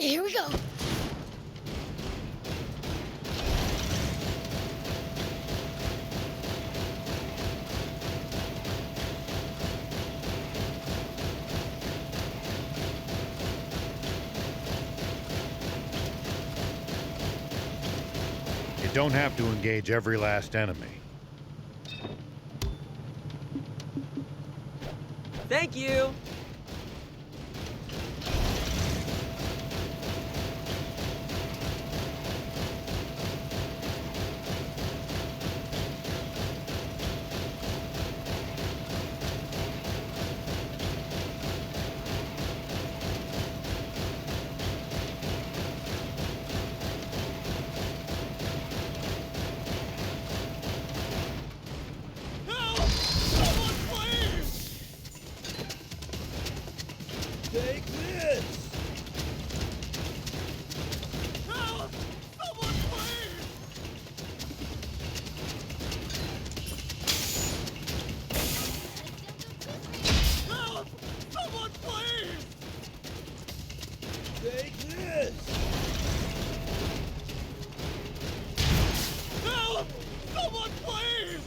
Here we go. You don't have to engage every last enemy. Thank you! Take this! Help! Someone please! Help! Someone please! Take this! Help! Someone please!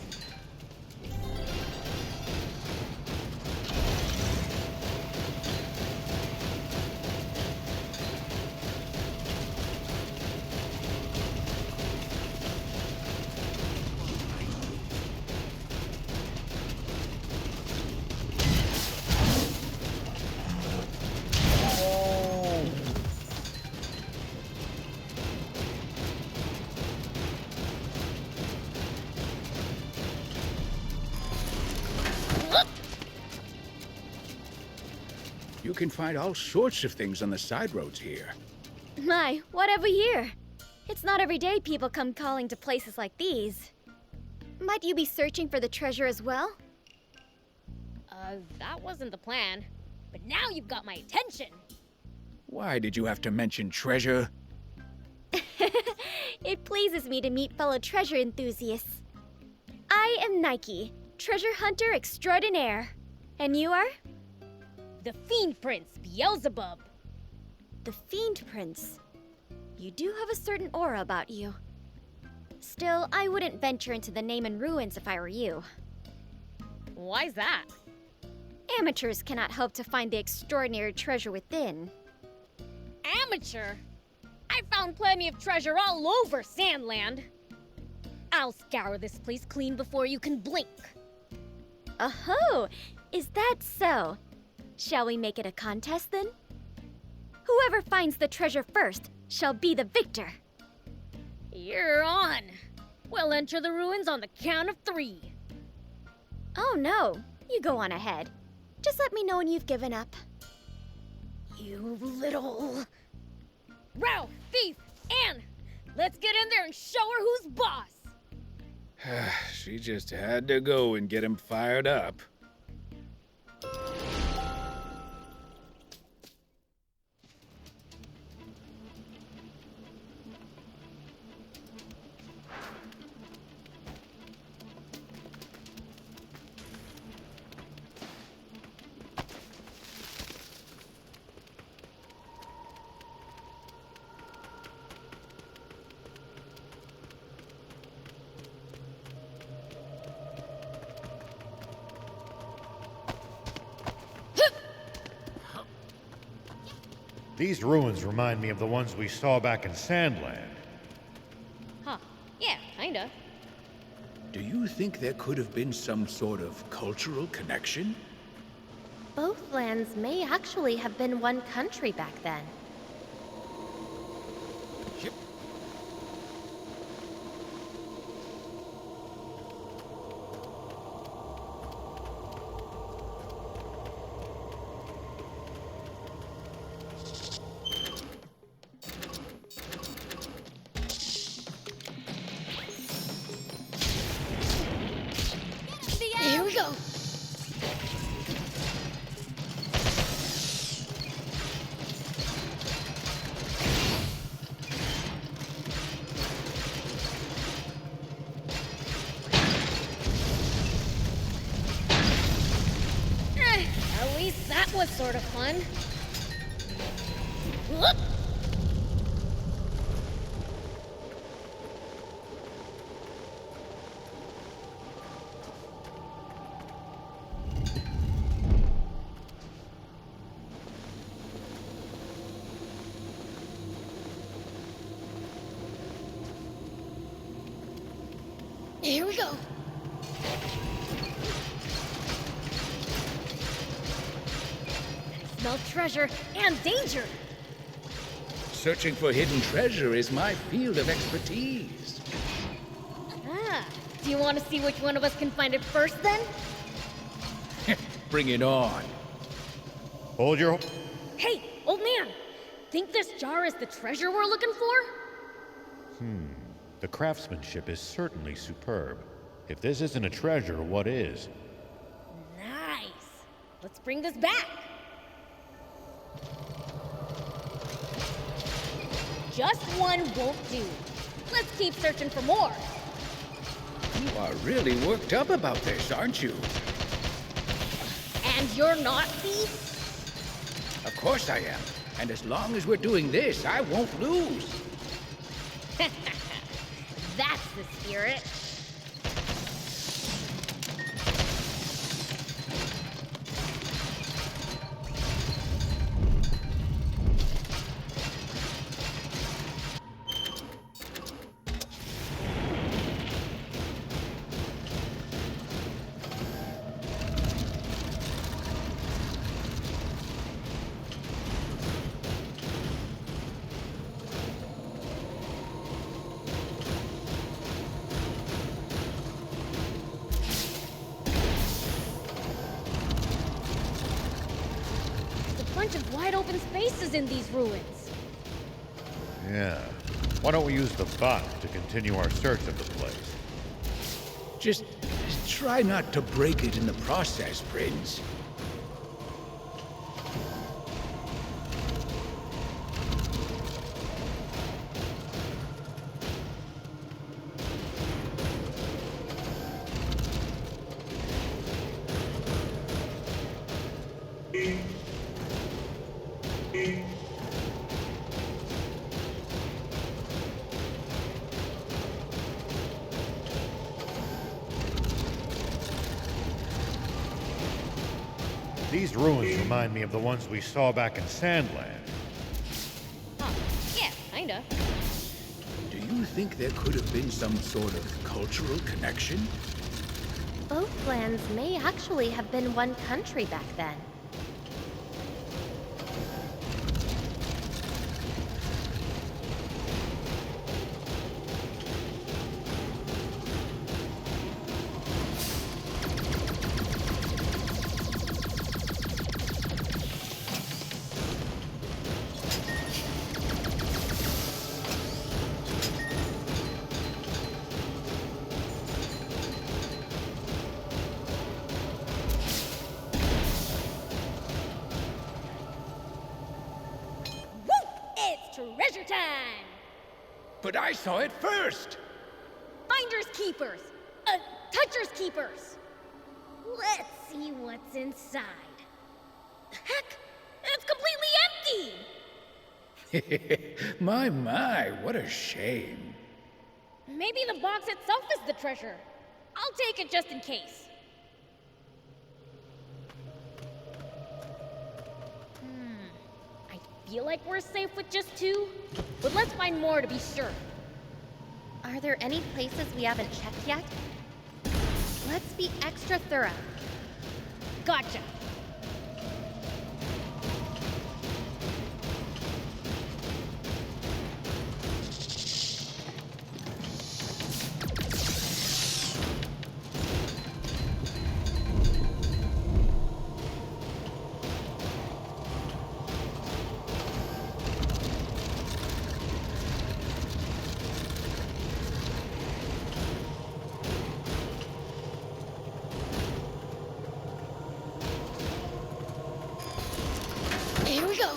You can find all sorts of things on the side roads here. My, what have we here? It's not every day people come calling to places like these. Might you be searching for the treasure as well? That wasn't the plan. But now you've got my attention. Why did you have to mention treasure? It pleases me to meet fellow treasure enthusiasts. I am Nike, treasure hunter extraordinaire. And you are? The Fiend Prince Beelzebub. The Fiend Prince. You do have a certain aura about you. Still, I wouldn't venture into the name and ruins if I were you. Why's that? Amateurs cannot hope to find the extraordinary treasure within. Amateur? I found plenty of treasure all over Sandland. I'll scour this place clean before you can blink. Oh, is that so? Shall we make it a contest then? Whoever finds the treasure first shall be the victor. You're on. We'll enter the ruins on the count of 3. Oh no, you go on ahead. Just let me know when you've given up. You little... Rao, Thief, Anne! Let's get in there and show her who's boss! She just had to go and get him fired up. These ruins remind me of the ones we saw back in Sandland. Huh. Yeah, kinda. Do you think there could have been some sort of cultural connection? Both lands may actually have been one country back then. Here we go. At least that was sort of fun. Here we go. I smell treasure and danger. Searching for hidden treasure is my field of expertise. Ah, do you want to see which one of us can find it first then? Bring it on. Hold your... Hey, old man! Think this jar is the treasure we're looking for? The craftsmanship is certainly superb. If this isn't a treasure, what is? Nice! Let's bring this back! Just one won't do. Let's keep searching for more. You are really worked up about this, aren't you? And you're not, Thief? Of course I am. And as long as we're doing this, I won't lose. That's the spirit. Bunch of wide open spaces in these ruins. Yeah. Why don't we use the bot to continue our search of the place? Just try not to break it in the process, Prince. These ruins remind me of the ones we saw back in Sandland. Huh. Yeah, kinda. Do you think there could have been some sort of cultural connection? Both lands may actually have been one country back then. Treasure time! But I saw it first! Finders keepers! Touchers keepers! Let's see what's inside. Heck! It's completely empty! My, what a shame. Maybe the box itself is the treasure. I'll take it just in case. I feel like we're safe with just two, but let's find more to be sure. Are there any places we haven't checked yet? Let's be extra thorough. Gotcha. Here we go.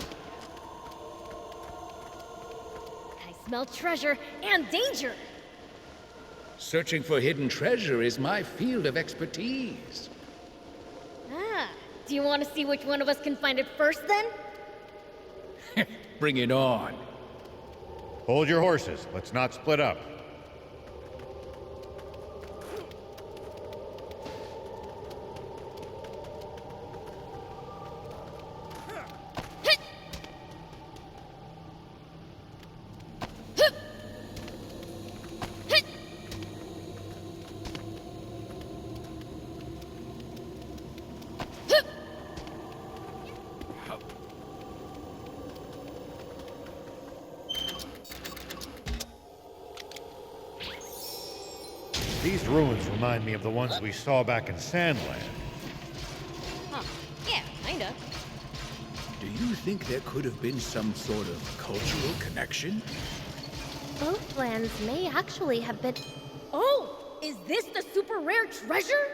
I smell treasure and danger. Searching for hidden treasure is my field of expertise. Ah, do you want to see which one of us can find it first then? Bring it on. Hold your horses. Let's not split up. These ruins remind me of the ones we saw back in Sandland. Huh. Yeah, kinda. Do you think there could have been some sort of cultural connection? Both lands may actually have been. Oh! Is this the super rare treasure?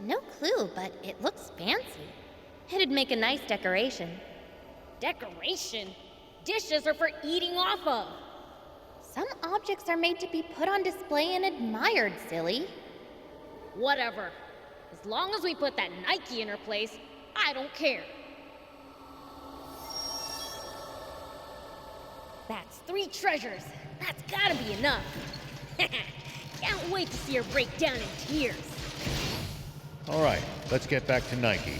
No clue, but it looks fancy. It'd make a nice decoration. Decoration? Dishes are for eating off of. Some objects are made to be put on display and admired, silly. Whatever. As long as we put that Nike in her place, I don't care. That's 3 treasures. That's gotta be enough. Can't wait to see her break down in tears. All right, let's get back to Nike.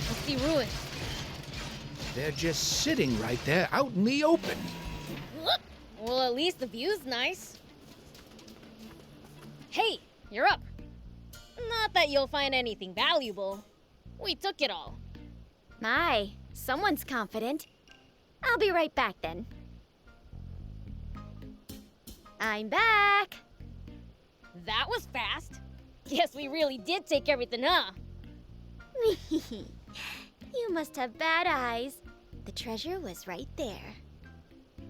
Let's see ruins. They're just sitting right there out in the open. Well, at least the view's nice. Hey, you're up. Not that you'll find anything valuable. We took it all. My, someone's confident. I'll be right back then. I'm back. That was fast. Guess we really did take everything, huh? You must have bad eyes. The treasure was right there.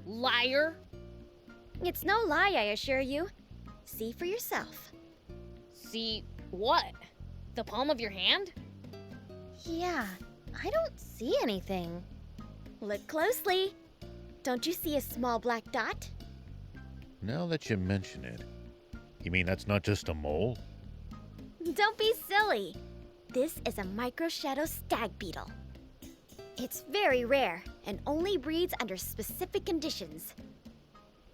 Liar. It's no lie, I assure you. See for yourself. See what? The palm of your hand? Yeah, I don't see anything. Look closely. Don't you see a small black dot? Now that you mention it, you mean that's not just a mole? Don't be silly. This is a microshadow stag beetle. It's very rare and only breeds under specific conditions.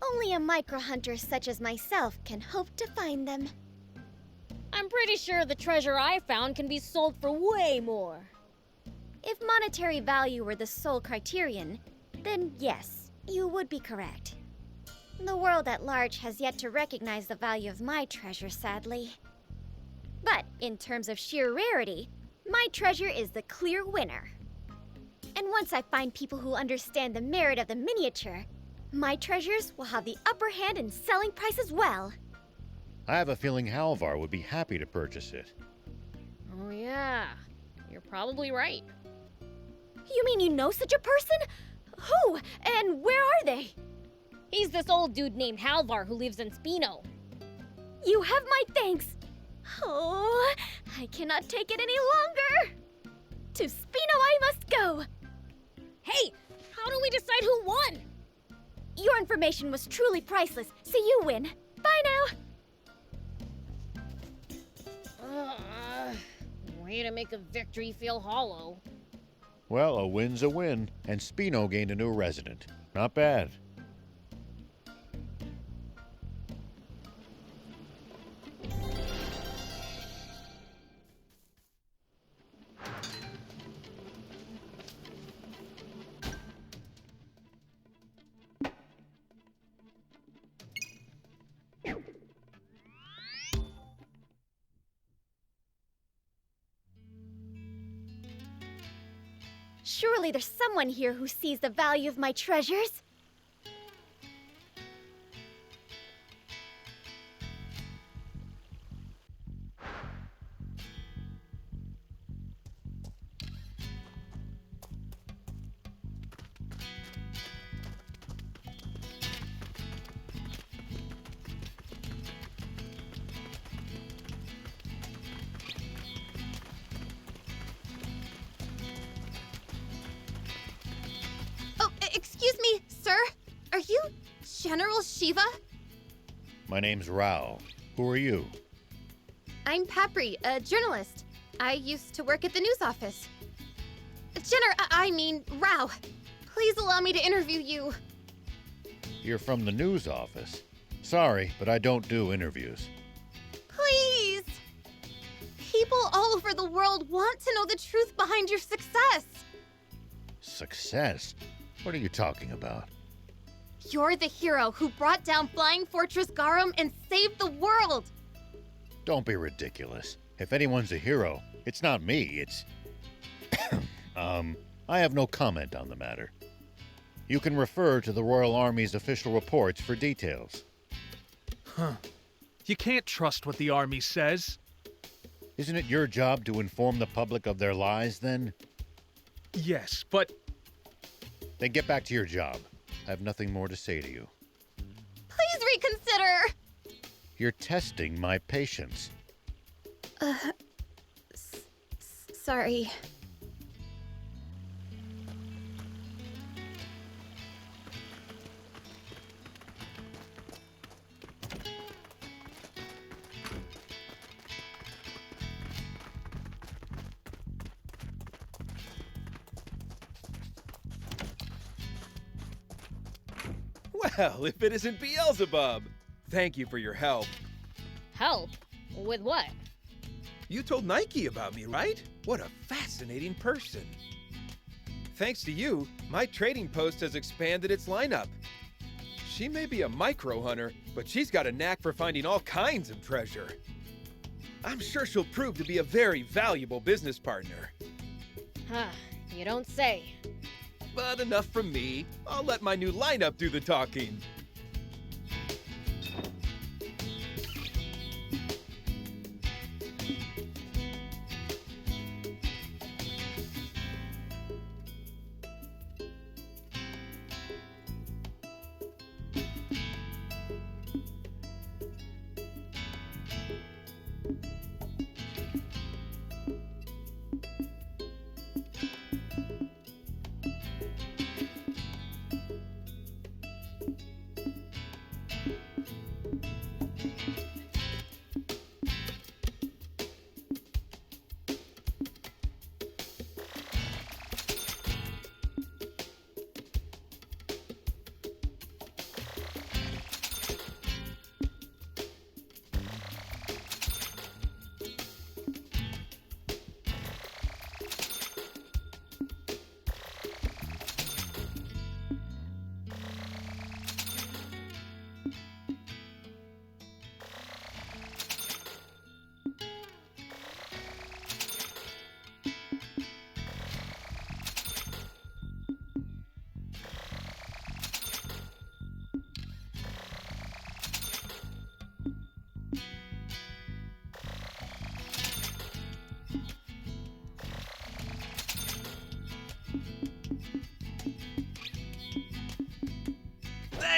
Only a micro hunter such as myself can hope to find them. I'm pretty sure the treasure I found can be sold for way more. If monetary value were the sole criterion, then yes, you would be correct. The world at large has yet to recognize the value of my treasure, sadly. But in terms of sheer rarity, my treasure is the clear winner. And once I find people who understand the merit of the miniature, my treasures will have the upper hand in selling price as well. I have a feeling Halvar would be happy to purchase it. Oh yeah, you're probably right. You mean you know such a person? Who? And where are they? He's this old dude named Halvar who lives in SPINO. You have my thanks. Oh, I cannot take it any longer. To SPINO I must go. Hey, how do we decide who won? Your information was truly priceless, so you win. Bye now. Way to make a victory feel hollow. Well, a win's a win, and SPINO gained a new resident. Not bad. Surely there's someone here who sees the value of my treasures. Excuse me, sir. Are you General Shiva? My name's Rao. Who are you? I'm Papri, a journalist. I used to work at the news office. Rao. Please allow me to interview you. You're from the news office. Sorry, but I don't do interviews. Please! People all over the world want to know the truth behind your success. Success? What are you talking about? You're the hero who brought down Flying Fortress Garum and saved the world! Don't be ridiculous. If anyone's a hero, it's not me, it's... I'm I have no comment on the matter. You can refer to the Royal Army's official reports for details. Huh. You can't trust what the army says. Isn't it your job to inform the public of their lies, then? Yes, but Then get back to your job. I have nothing more to say to you. Please reconsider! You're testing my patience. Sorry. Well, if it isn't Beelzebub! Thank you for your help. Help? With what? You told Nike about me, right? What a fascinating person. Thanks to you, my trading post has expanded its lineup. She may be a micro hunter, but she's got a knack for finding all kinds of treasure. I'm sure she'll prove to be a very valuable business partner. Huh, you don't say. But enough from me. I'll let my new lineup do the talking.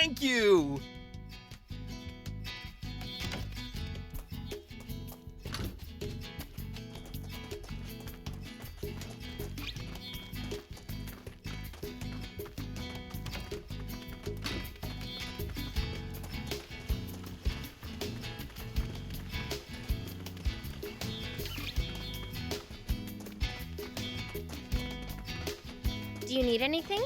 Thank you! Do you need anything?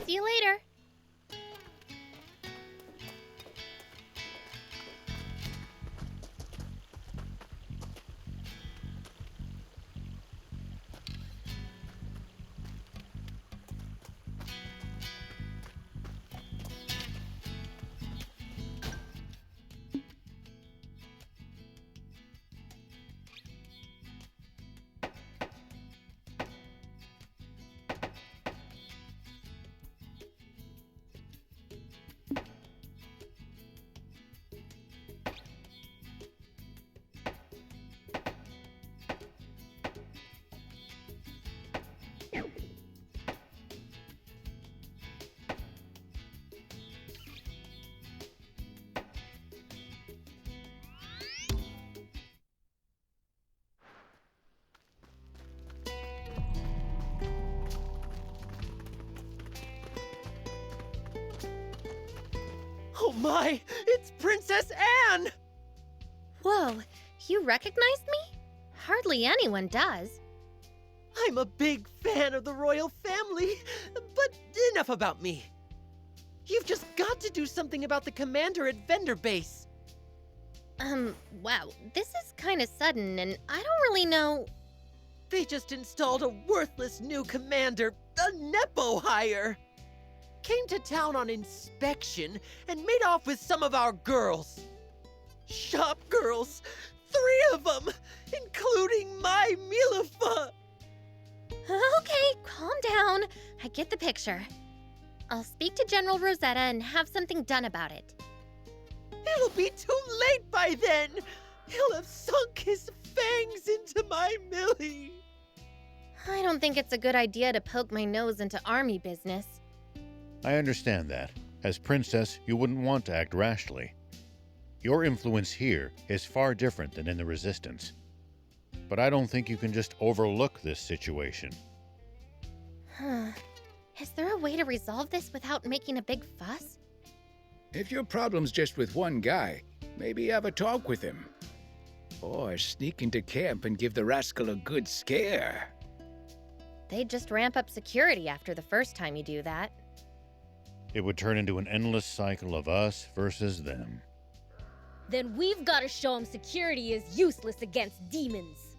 See you later. Oh my! It's Princess Anne! Whoa, you recognized me? Hardly anyone does. I'm a big fan of the royal family, but enough about me. You've just got to do something about the commander at Vendor Base. Wow, this is kinda sudden, and I don't really know. They just installed a worthless new commander, a Nepo hire. Came to town on inspection and made off with some of our girls. Shop girls, 3 of them, including my Milafa. Okay, calm down. I get the picture. I'll speak to General Rosetta and have something done about it. It'll be too late by then. He'll have sunk his fangs into my Millie. I don't think it's a good idea to poke my nose into army business. I understand that. As princess, you wouldn't want to act rashly. Your influence here is far different than in the Resistance. But I don't think you can just overlook this situation. Is there a way to resolve this without making a big fuss? If your problem's just with one guy, maybe have a talk with him. Or sneak into camp and give the rascal a good scare. They'd just ramp up security after the first time you do that. It would turn into an endless cycle of us versus them. Then we've got to show him security is useless against demons.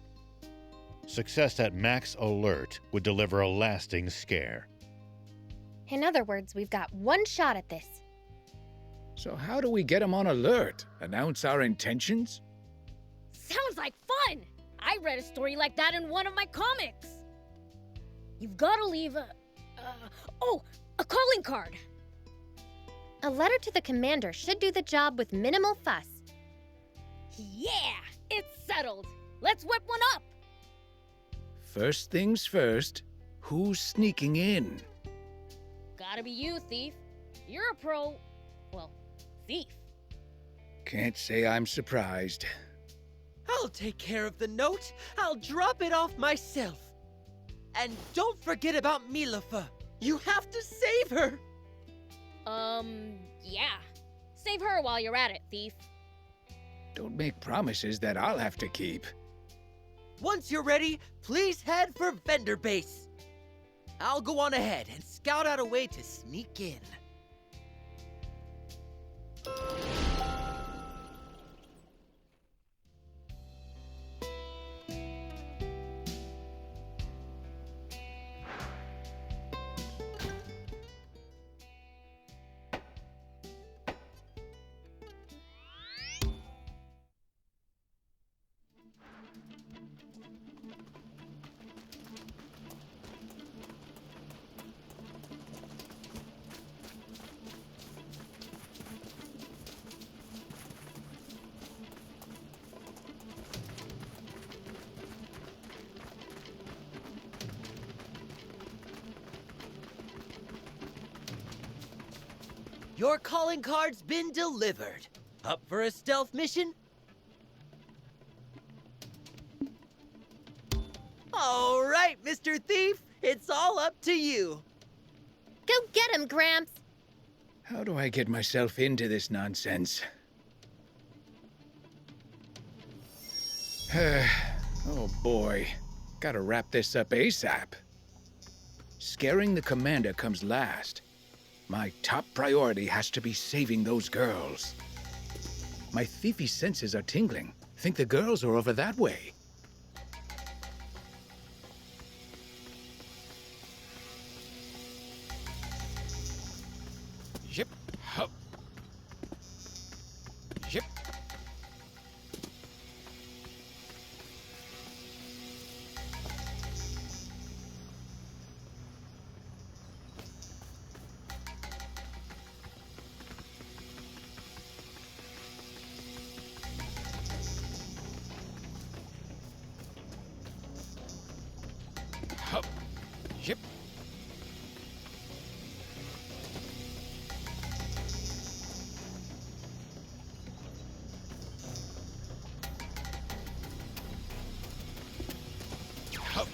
Success at max alert would deliver a lasting scare. In other words, we've got one shot at this. So how do we get him on alert? Announce our intentions? Sounds like fun! I read a story like that in one of my comics. You've got to leave a calling card. A letter to the commander should do the job with minimal fuss. Yeah, it's settled. Let's whip one up. First things first, who's sneaking in? Gotta be you, thief. You're a pro, thief. Can't say I'm surprised. I'll take care of the note. I'll drop it off myself. And don't forget about Milafa. You have to save her. Yeah. Save her while you're at it, thief. Don't make promises that I'll have to keep. Once you're ready, please head for Vendor Base. I'll go on ahead and scout out a way to sneak in. Your calling card's been delivered. Up for a stealth mission? All right, Mr. Thief. It's all up to you. Go get him, Gramps! How do I get myself into this nonsense? Oh boy, gotta wrap this up ASAP. Scaring the commander comes last. My top priority has to be saving those girls. My thiefy senses are tingling. Think the girls are over that way. Yip, hup. Yip. Hup. Yip. Hup.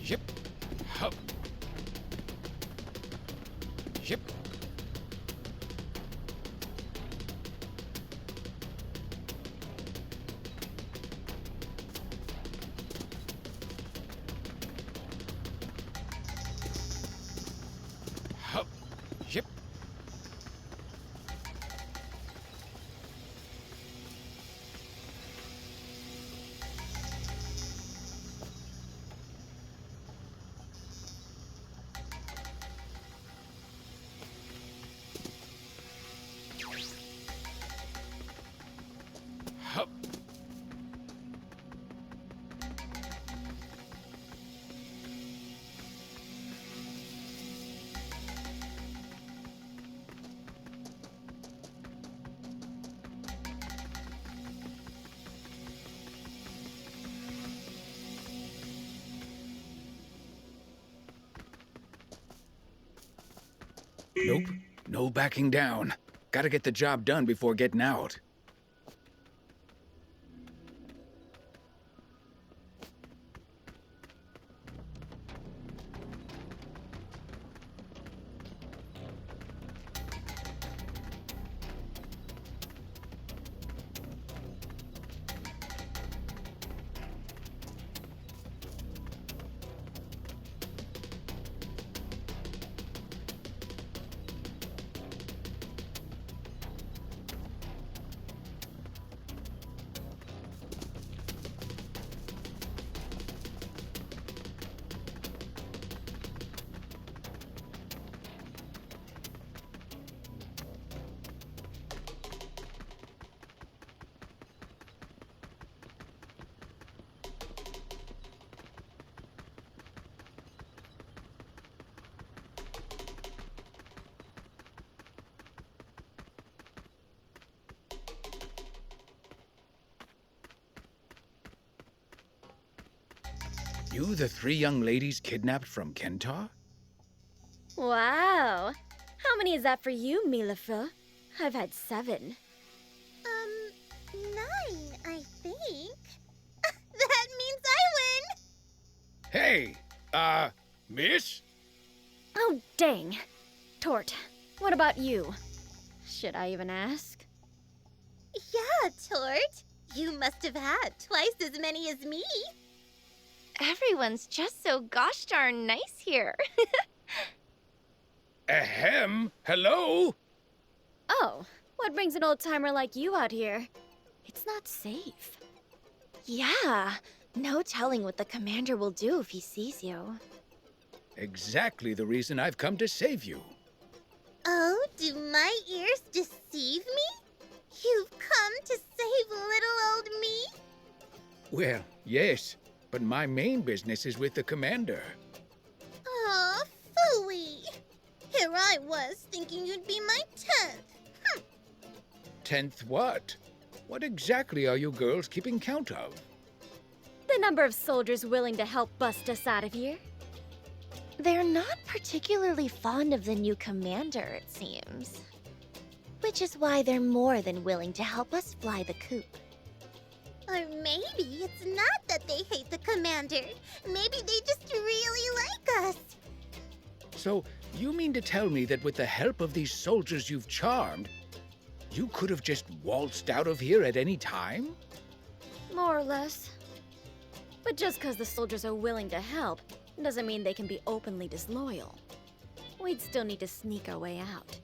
Yip. Hup. Yip. Hup. Yip. Hup. Nope, no backing down. Gotta get the job done before getting out. You the three young ladies kidnapped from Kentar? Wow. How many is that for you, Milafeu? I've had 7. 9, I think. That means I win! Hey, miss? Oh, dang. Tort, what about you? Should I even ask? Yeah, Tort. You must have had twice as many as me. Everyone's just so gosh darn nice here. Ahem, hello? Oh, what brings an old-timer like you out here? It's not safe. Yeah, no telling what the commander will do if he sees you. Exactly the reason I've come to save you. Oh, do my ears deceive me? You've come to save little old me? Well, yes, but my main business is with the commander. Aw, phooey. Here I was thinking you'd be my 10th. 10th what? What exactly are you girls keeping count of? The number of soldiers willing to help bust us out of here. They're not particularly fond of the new commander, it seems. Which is why they're more than willing to help us fly the coop. Or maybe it's not that they hate the commander. Maybe they just really like us. So, you mean to tell me that with the help of these soldiers you've charmed, you could have just waltzed out of here at any time? More or less. But just because the soldiers are willing to help doesn't mean they can be openly disloyal. We'd still need to sneak our way out.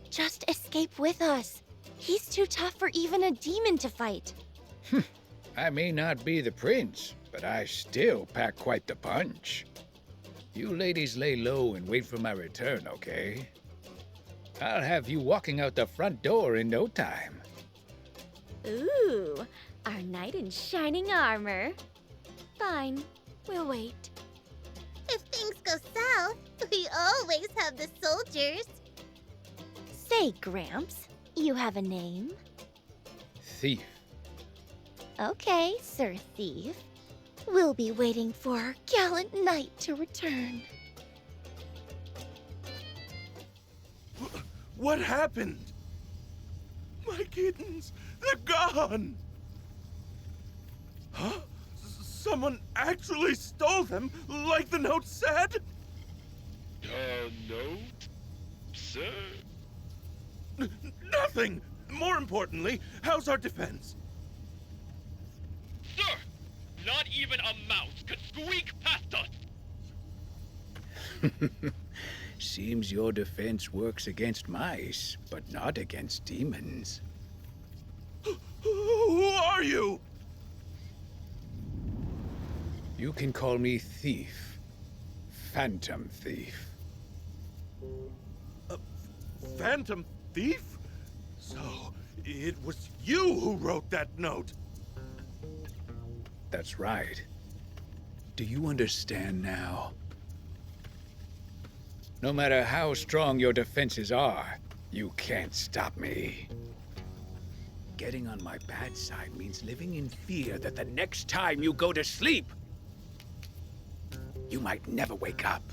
Just escape with us. He's too tough for even a demon to fight. I may not be the prince, but I still pack quite the punch. You ladies lay low and wait for my return, okay? I'll have you walking out the front door in no time. Ooh, our knight in shining armor. Fine, we'll wait. If things go south, we always have the soldiers. Say, Gramps, you have a name? Thief. Okay, Sir Thief. We'll be waiting for our gallant knight to return. What happened? My kittens, they're gone! Huh? Someone actually stole them, like the note said? No, sir. Nothing! More importantly, how's our defense? Sir! Not even a mouse could squeak past us! Seems your defense works against mice, but not against demons. Who are you? You can call me Thief. Phantom Thief. Phantom Thief? So, it was you who wrote that note? That's right. Do you understand now? No matter how strong your defenses are, you can't stop me. Getting on my bad side means living in fear that the next time you go to sleep, you might never wake up.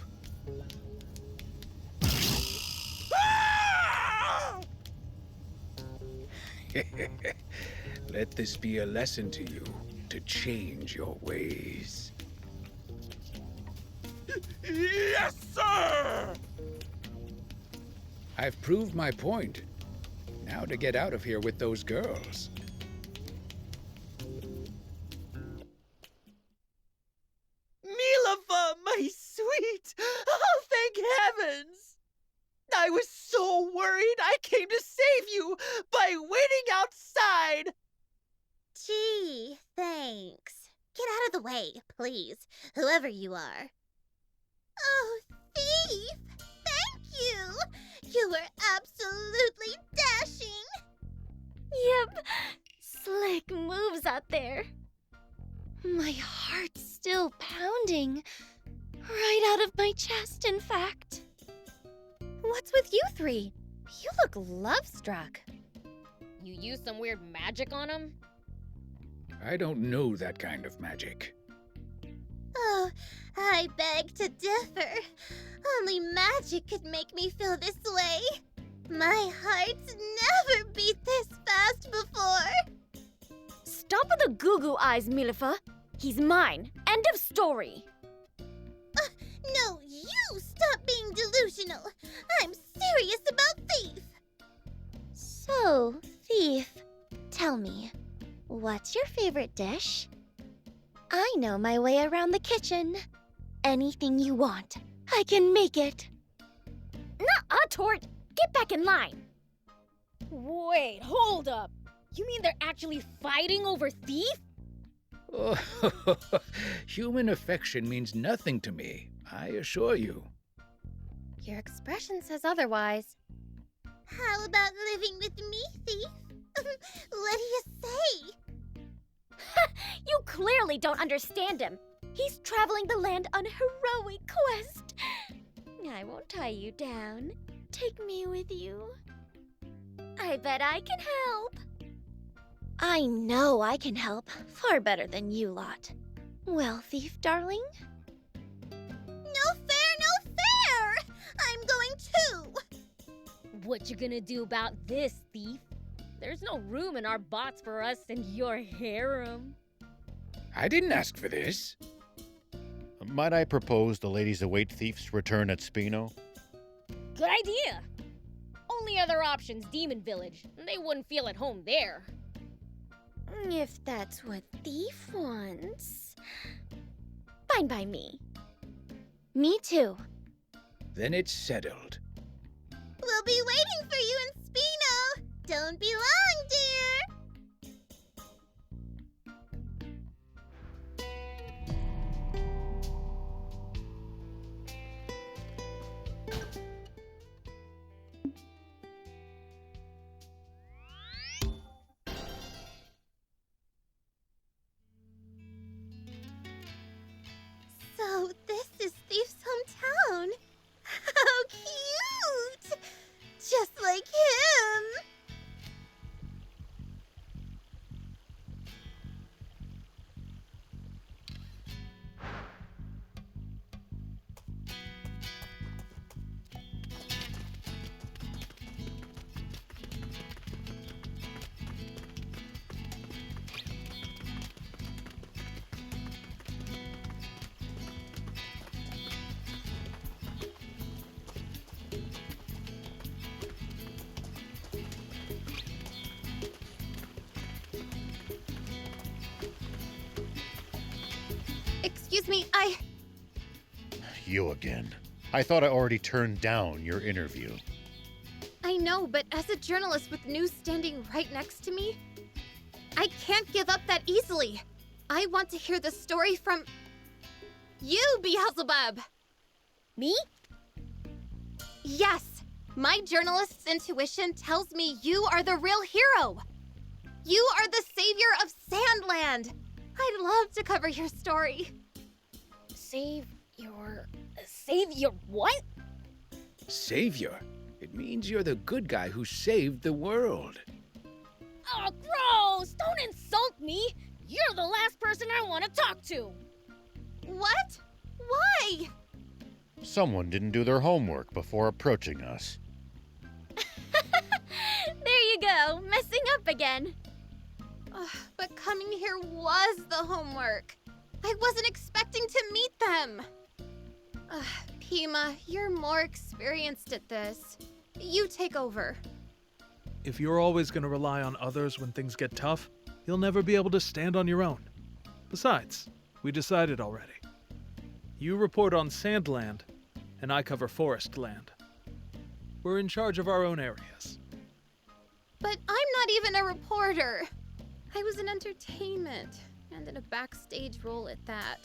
Let this be a lesson to you to change your ways. Yes, sir! I've proved my point. Now to get out of here with those girls. Milava, my sweet! Oh, thank heavens! I was so worried I came to save you by waiting outside! Gee, thanks. Get out of the way, please, whoever you are. Oh, Thief! Thank you! You were absolutely dashing! Yep, slick moves out there. My heart's still pounding. Right out of my chest, in fact. What's with you three? You look love-struck. You used some weird magic on him? I don't know that kind of magic. Oh, I beg to differ. Only magic could make me feel this way. My heart's never beat this fast before. Stop with the goo-goo eyes, Milifa. He's mine. End of story. No, you stop being delusional. I'm serious about Thief. So, Thief, tell me, what's your favorite dish? I know my way around the kitchen. Anything you want, I can make it. Nuh-uh, Tort. Get back in line. Wait, hold up. You mean they're actually fighting over Thief? Oh, human affection means nothing to me, I assure you. Your expression says otherwise. How about living with me, Thief? What do you say? You clearly don't understand him. He's traveling the land on a heroic quest. I won't tie you down. Take me with you. I bet I can help. I know I can help, far better than you lot. Well, Thief, darling? No fair, no fair! I'm going too! What you gonna do about this, thief? There's no room in our bots for us and your harem. I didn't ask for this. Might I propose the ladies await thief's return at SPINO? Good idea! Only other option's Demon Village. They wouldn't feel at home there. If that's what Thief wants. Fine by me. Me too. Then it's settled. We'll be waiting for you in SPINO. Don't be long, dear. So this is Thief's hometown. How cute! Just like him! Excuse me, You again. I thought I already turned down your interview. I know, but as a journalist with news standing right next to me, I can't give up that easily. I want to hear the story from you, Beelzebub. Me? Yes, my journalist's intuition tells me you are the real hero. You are the savior of Sandland. I'd love to cover your story. Save your what? Savior. It means you're the good guy who saved the world. Oh, gross! Don't insult me! You're the last person I want to talk to! What? Why? Someone didn't do their homework before approaching us. There you go, messing up again. But coming here was the homework. I wasn't expecting to meet them. Pima, you're more experienced at this. You take over. If you're always going to rely on others when things get tough, you'll never be able to stand on your own. Besides, we decided already. You report on Sandland, and I cover Forest Land. We're in charge of our own areas. But I'm not even a reporter. I was in entertainment, and in a backstage role at that.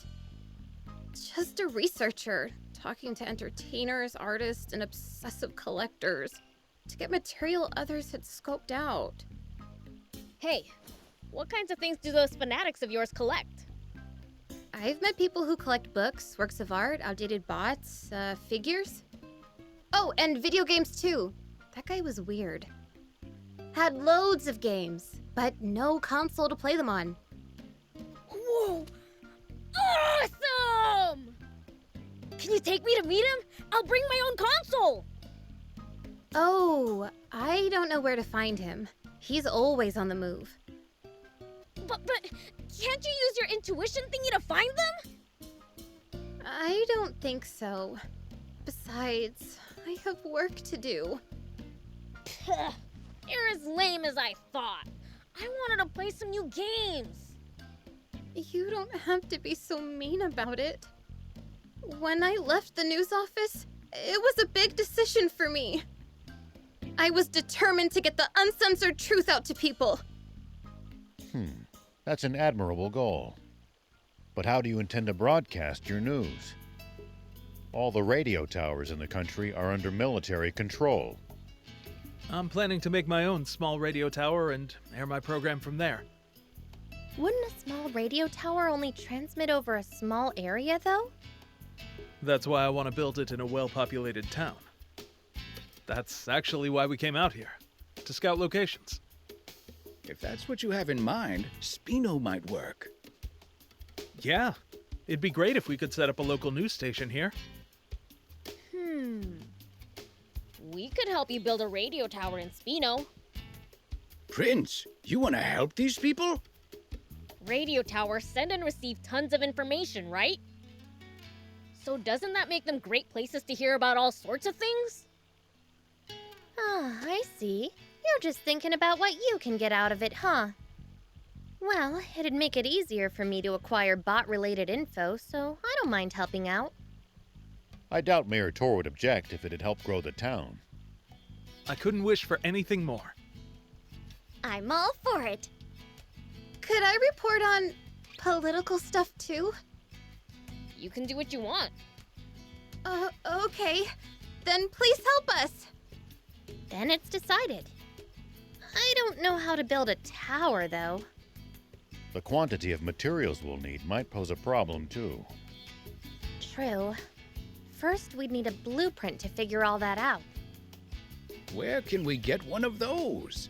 Just a researcher, talking to entertainers, artists, and obsessive collectors to get material others had scoped out. Hey, what kinds of things do those fanatics of yours collect? I've met people who collect books, works of art, outdated bots, figures. Oh, and video games too. That guy was weird. Had loads of games, but no console to play them on. Whoa! Awesome! Can you take me to meet him? I'll bring my own console! Oh, I don't know where to find him. He's always on the move. But can't you use your intuition thingy to find them? I don't think so. Besides, I have work to do. You're as lame as I thought. I wanted to play some new games. You don't have to be so mean about it. When I left the news office, it was a big decision for me. I was determined to get the uncensored truth out to people. That's an admirable goal. But how do you intend to broadcast your news? All the radio towers in the country are under military control. I'm planning to make my own small radio tower and air my program from there. Wouldn't a small radio tower only transmit over a small area, though? That's why I want to build it in a well-populated town. That's actually why we came out here, to scout locations. If that's what you have in mind, SPINO might work. Yeah, it'd be great if we could set up a local news station here. We could help you build a radio tower in SPINO. Prince, you want to help these people? Radio towers send and receive tons of information, right? So doesn't that make them great places to hear about all sorts of things? Ah, I see. You're just thinking about what you can get out of it, huh? Well, it'd make it easier for me to acquire bot-related info, so I don't mind helping out. I doubt Mayor Tor would object if it had helped grow the town. I couldn't wish for anything more. I'm all for it. Could I report on political stuff too? You can do what you want. Okay. Then please help us. Then it's decided. I don't know how to build a tower, though. The quantity of materials we'll need might pose a problem, too. True. First, we'd need a blueprint to figure all that out. Where can we get one of those?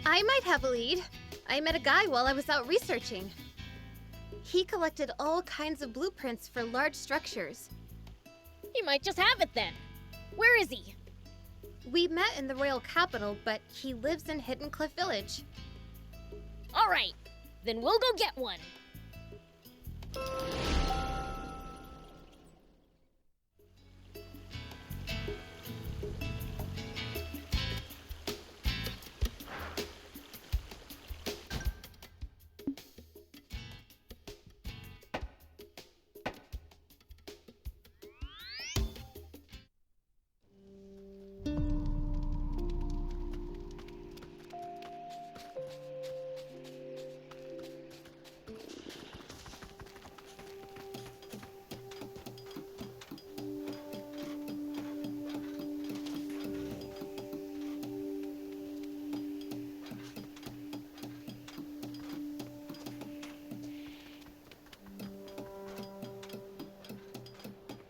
I might have a lead. I met a guy while I was out researching. He collected all kinds of blueprints for large structures. He might just have it then. Where is he? We met in the royal capital, but he lives in Hidden Cliff Village. All right, then we'll go get one.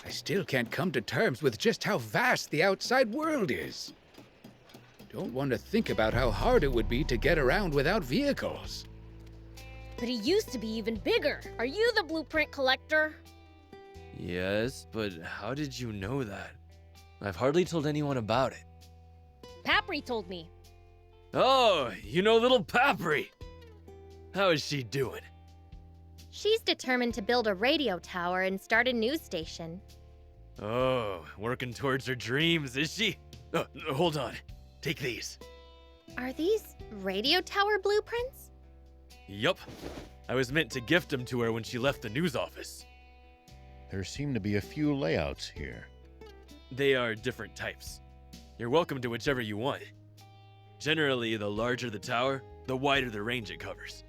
I still can't come to terms with just how vast the outside world is. Don't want to think about how hard it would be to get around without vehicles. But he used to be even bigger. Are you the blueprint collector? Yes, but how did you know that? I've hardly told anyone about it. Papri told me. Oh, you know little Papri. How is she doing? She's determined to build a radio tower and start a news station. Oh, working towards her dreams, is she? Oh, hold on. Take these. Are these radio tower blueprints? Yup. I was meant to gift them to her when she left the news office. There seem to be a few layouts here. They are different types. You're welcome to whichever you want. Generally, the larger the tower, the wider the range it covers.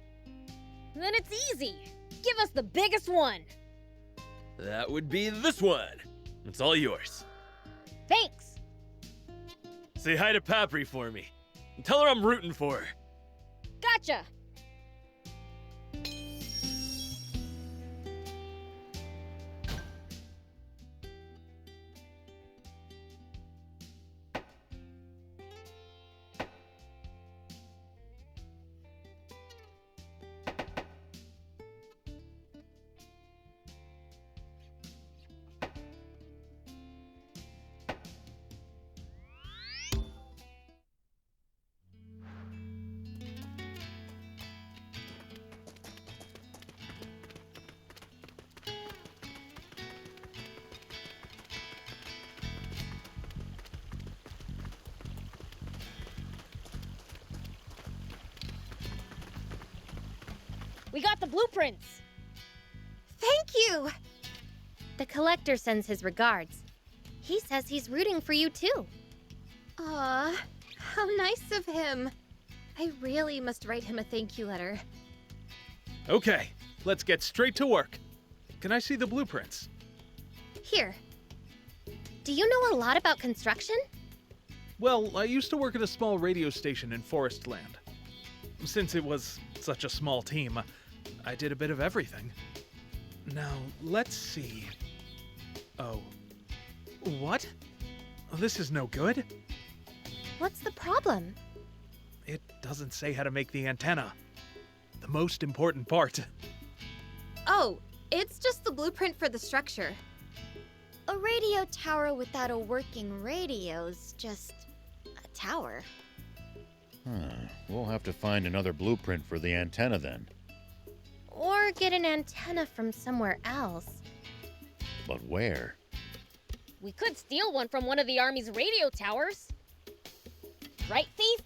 Then it's easy. Give us the biggest one. That would be this one. It's all yours. Thanks. Say hi to Papri for me. And tell her I'm rooting for her. Gotcha. We got the blueprints. Thank you! The collector sends his regards. He says he's rooting for you too. Aw, how nice of him. I really must write him a thank you letter. Okay, let's get straight to work. Can I see the blueprints? Here. Do you know a lot about construction? Well, I used to work at a small radio station in Forestland. Since it was such a small team, I did a bit of everything. Now, let's see. Oh. What? This is no good. What's the problem? It doesn't say how to make the antenna. The most important part. Oh, it's just the blueprint for the structure. A radio tower without a working radio's just a tower. We'll have to find another blueprint for the antenna then. Or get an antenna from somewhere else. But where? We could steal one from one of the Army's radio towers. Right, Thief?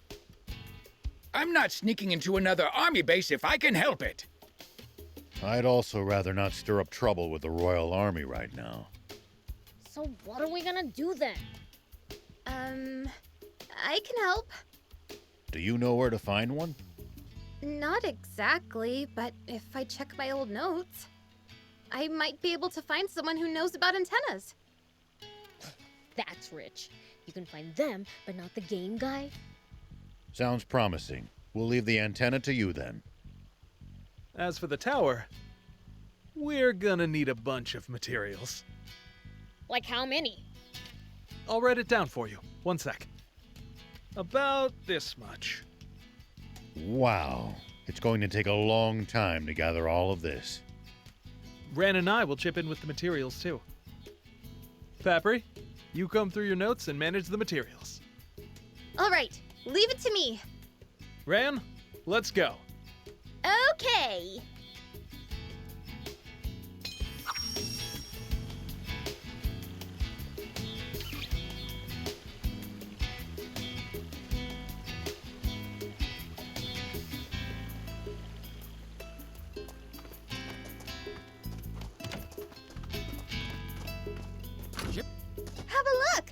I'm not sneaking into another army base if I can help it. I'd also rather not stir up trouble with the Royal Army right now. So what are we gonna do then? I can help. Do you know where to find one? Not exactly, but if I check my old notes, I might be able to find someone who knows about antennas. That's rich. You can find them, but not the game guy. Sounds promising. We'll leave the antenna to you then. As for the tower, we're gonna need a bunch of materials. Like how many? I'll write it down for you. One sec. About this much. Wow. It's going to take a long time to gather all of this. Ran and I will chip in with the materials too. Papri, you come through your notes and manage the materials. All right, leave it to me. Ran, let's go. Okay. Have a look.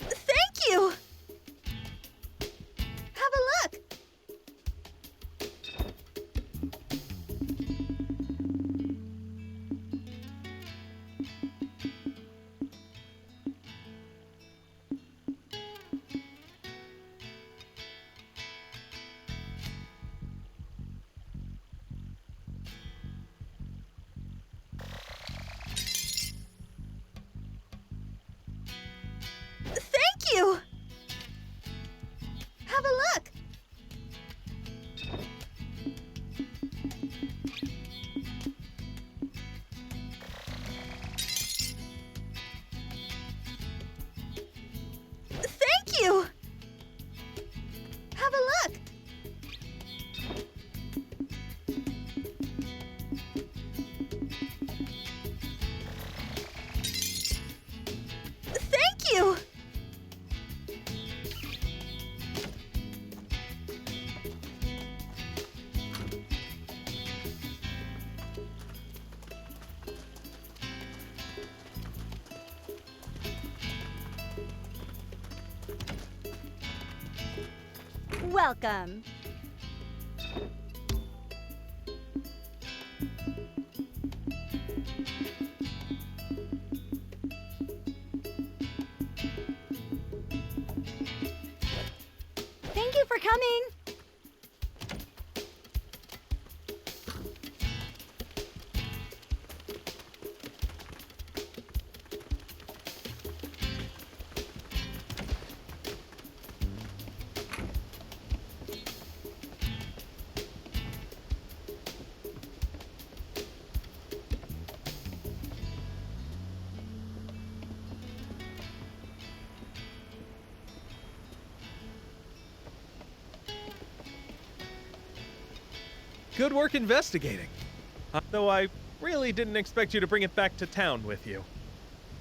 Thank you. Have a look. Thank you. Have a look. Thank you. Have a look. Thank you. Welcome. Thank you for coming. Good work investigating. Though I really didn't expect you to bring it back to town with you.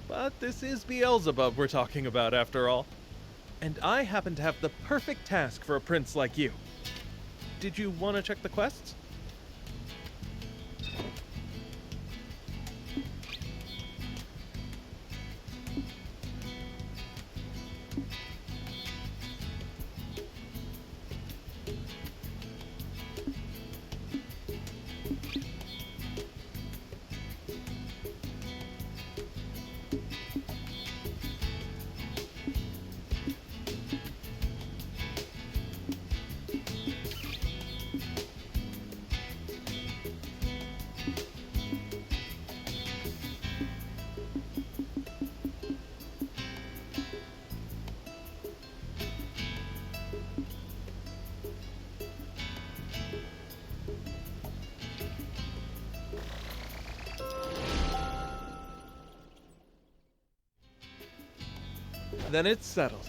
But this is Beelzebub we're talking about after all. And I happen to have the perfect task for a prince like you. Did you want to check the quests? Then it's settled.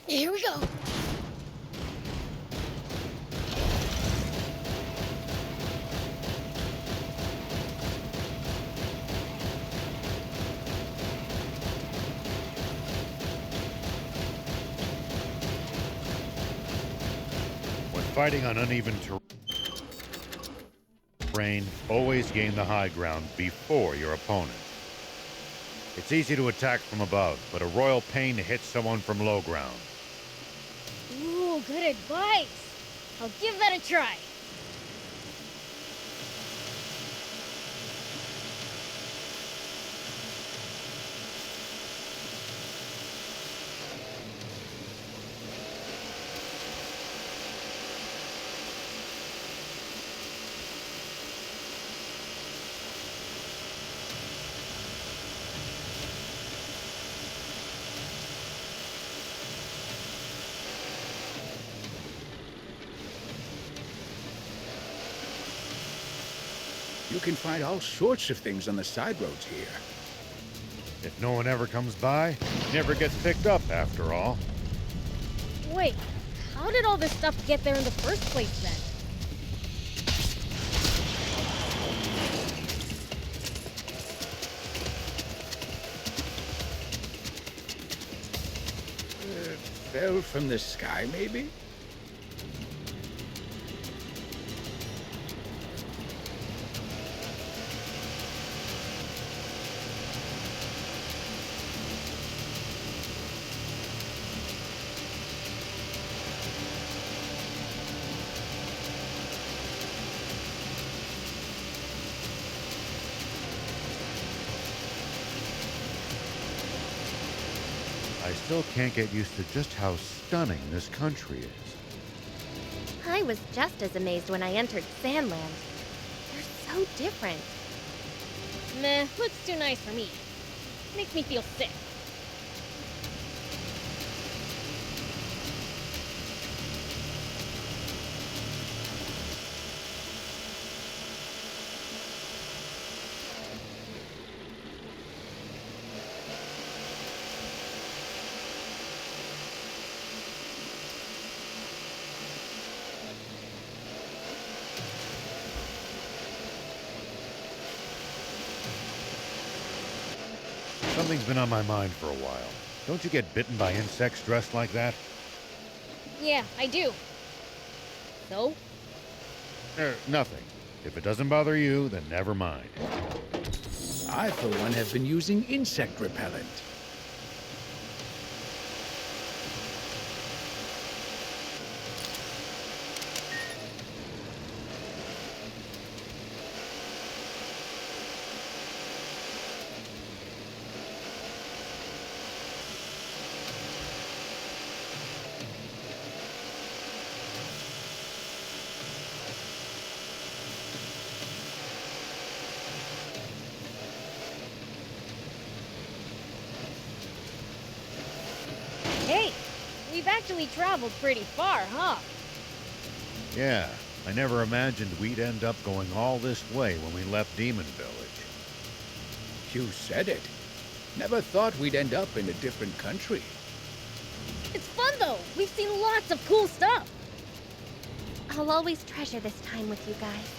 Here we go. When fighting on uneven terrain, always gain the high ground before your opponent. It's easy to attack from above, but a royal pain to hit someone from low ground. Ooh, good advice. I'll give that a try. You can find all sorts of things on the side roads here. If no one ever comes by, it never gets picked up after all. Wait, how did all this stuff get there in the first place then? Fell from the sky, maybe? I still can't get used to just how stunning this country is. I was just as amazed when I entered Sandland. They're so different. Meh, looks too nice for me. Makes me feel sick. Something's been on my mind for a while. Don't you get bitten by insects dressed like that? Yeah, I do. So? Nothing. If it doesn't bother you, then never mind. I, for one, have been using insect repellent. we've actually traveled pretty far, huh? Yeah, I never imagined we'd end up going all this way when we left Demon Village. You said it. Never thought we'd end up in a different country. It's fun though. We've seen lots of cool stuff. I'll always treasure this time with you guys.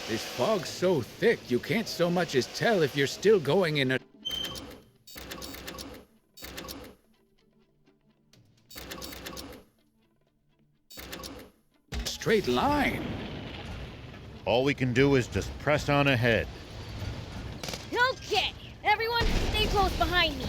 This fog's so thick, you can't so much as tell if you're still going in a straight line. All we can do is just press on ahead. Okay, everyone, stay close behind me.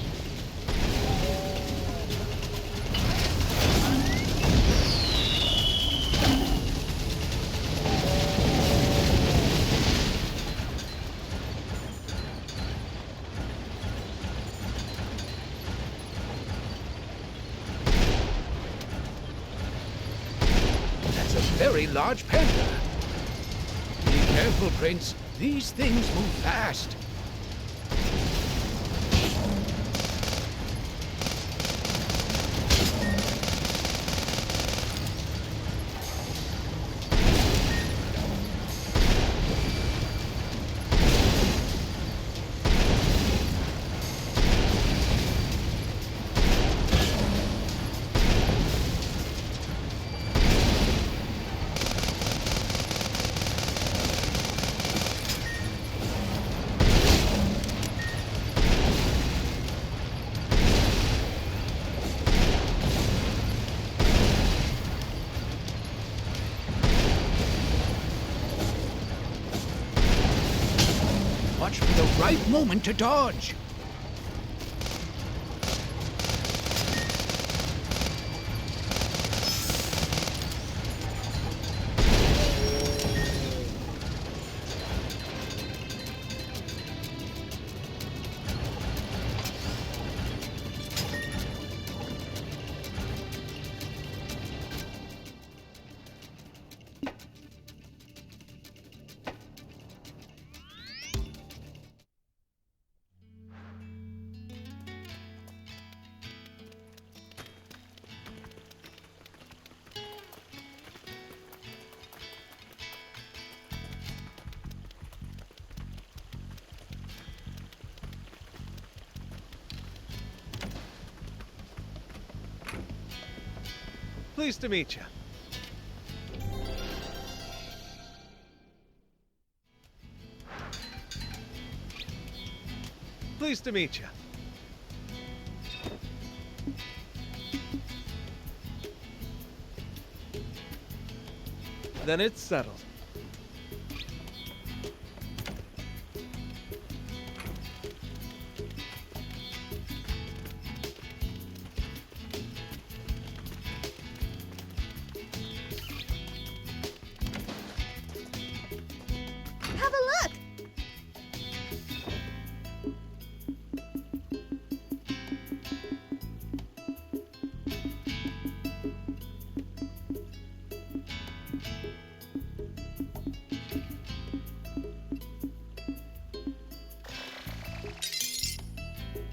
That's a very large panther. Be careful, Prince. These things move fast. Watch for the right moment to dodge. Pleased to meet you. Pleased to meet you. Then it's settled. Have a look!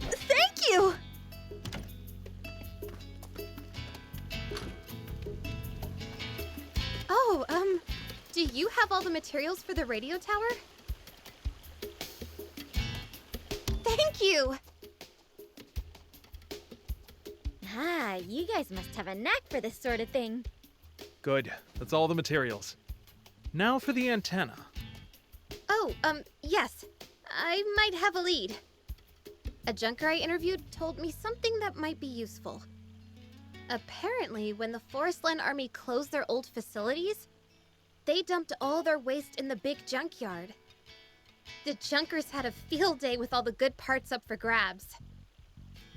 Thank you! Oh, do you have all the materials for the radio tower? Thank you! You guys must have a knack for this sort of thing. Good. That's all the materials. Now for the antenna. Oh, yes. I might have a lead. A junker I interviewed told me something that might be useful. Apparently, when the Forestland Army closed their old facilities, they dumped all their waste in the big junkyard. The junkers had a field day with all the good parts up for grabs.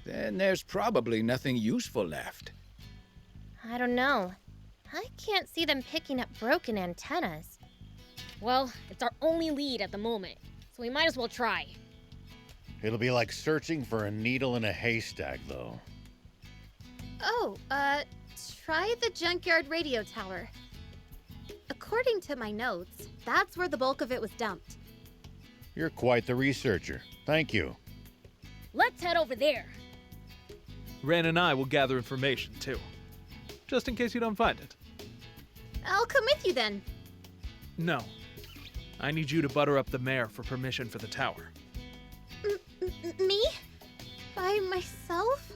Then there's probably nothing useful left. I don't know. I can't see them picking up broken antennas. Well, it's our only lead at the moment, so we might as well try. It'll be like searching for a needle in a haystack, though. Oh, try the junkyard radio tower. According to my notes, that's where the bulk of it was dumped. You're quite the researcher. Thank you. Let's head over there. Ran and I will gather information, too. Just in case you don't find it. I'll come with you then. No. I need you to butter up the mayor for permission for the tower. Me? By myself?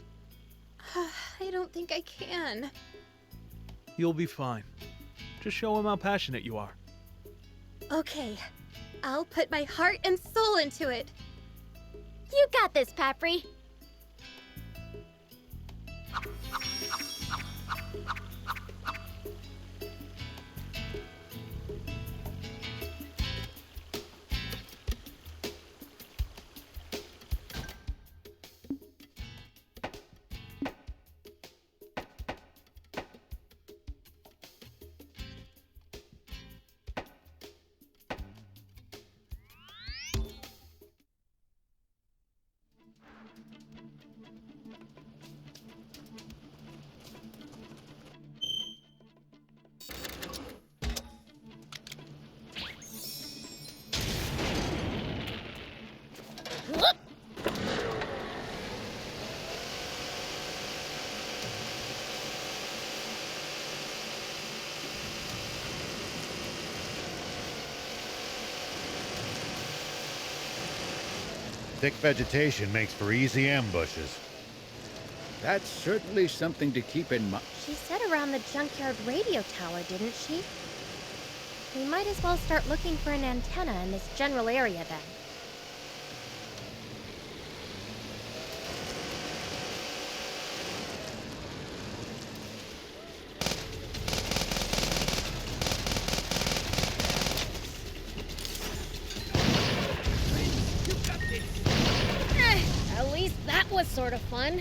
I don't think I can. You'll be fine. Just show him how passionate you are. Okay. I'll put my heart and soul into it. You got this, Papri. Thick vegetation makes for easy ambushes. That's certainly something to keep in mind. She said around the junkyard radio tower, didn't she? We might as well start looking for an antenna in this general area then. At least that was sort of fun.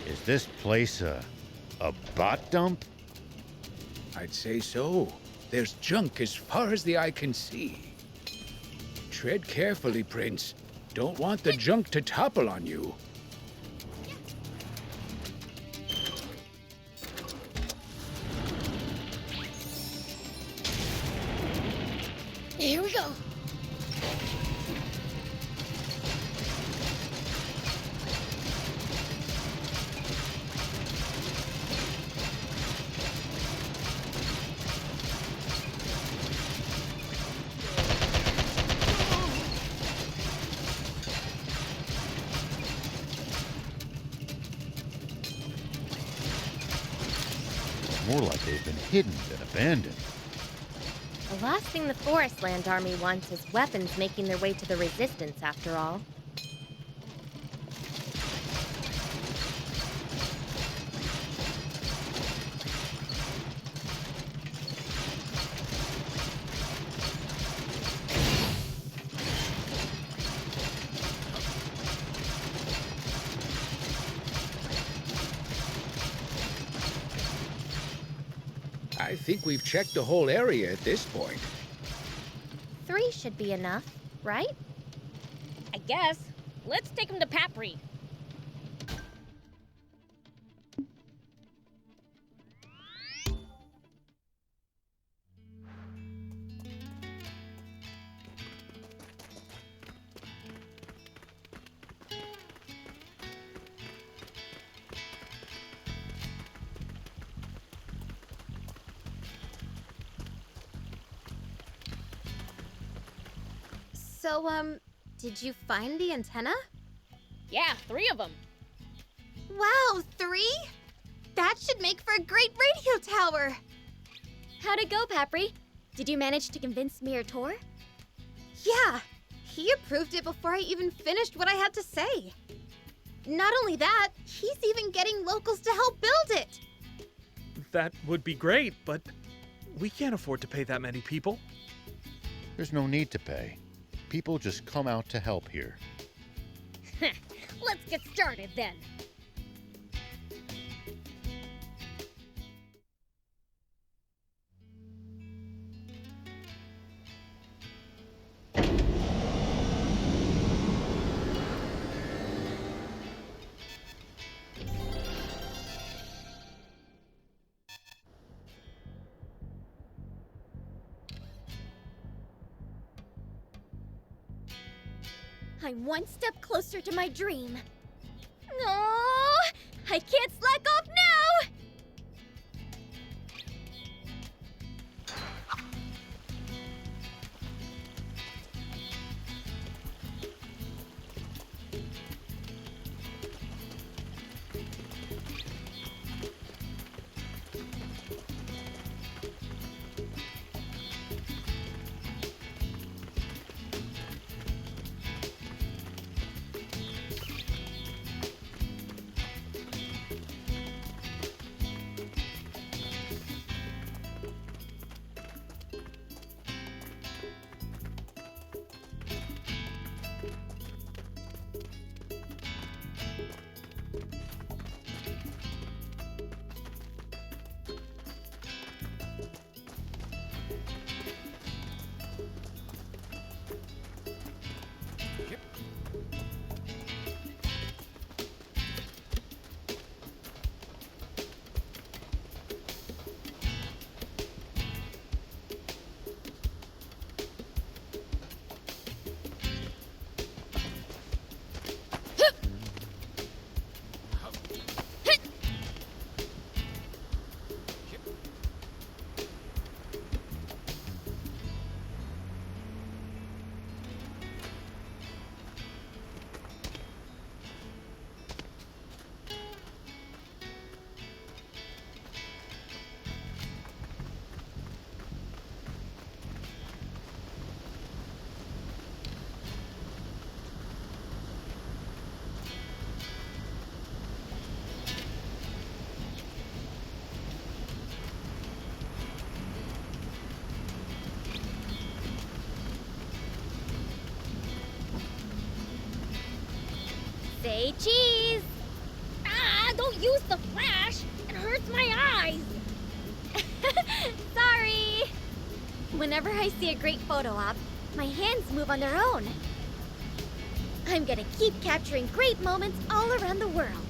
Is this place a bot dump? I'd say so. There's junk as far as the eye can see. Tread carefully, Prince. Don't want the junk to topple on you. Here we go. More like they've been hidden than abandoned. The last thing the Forestland Army wants is weapons making their way to the Resistance, after all. I think we've checked the whole area at this point. 3 should be enough, right? I guess. Let's take him to Papri. So, did you find the antenna? Yeah, 3 of them. Wow, 3? That should make for a great radio tower! How'd it go, Papri? Did you manage to convince Mirator? Yeah, he approved it before I even finished what I had to say. Not only that, he's even getting locals to help build it! That would be great, but we can't afford to pay that many people. There's no need to pay. People just come out to help here. Let's get started then. I'm one step closer to my dream. No, I can't slack off now! Say cheese! Ah, don't use the flash! It hurts my eyes! Sorry! Whenever I see a great photo op, my hands move on their own. I'm gonna keep capturing great moments all around the world.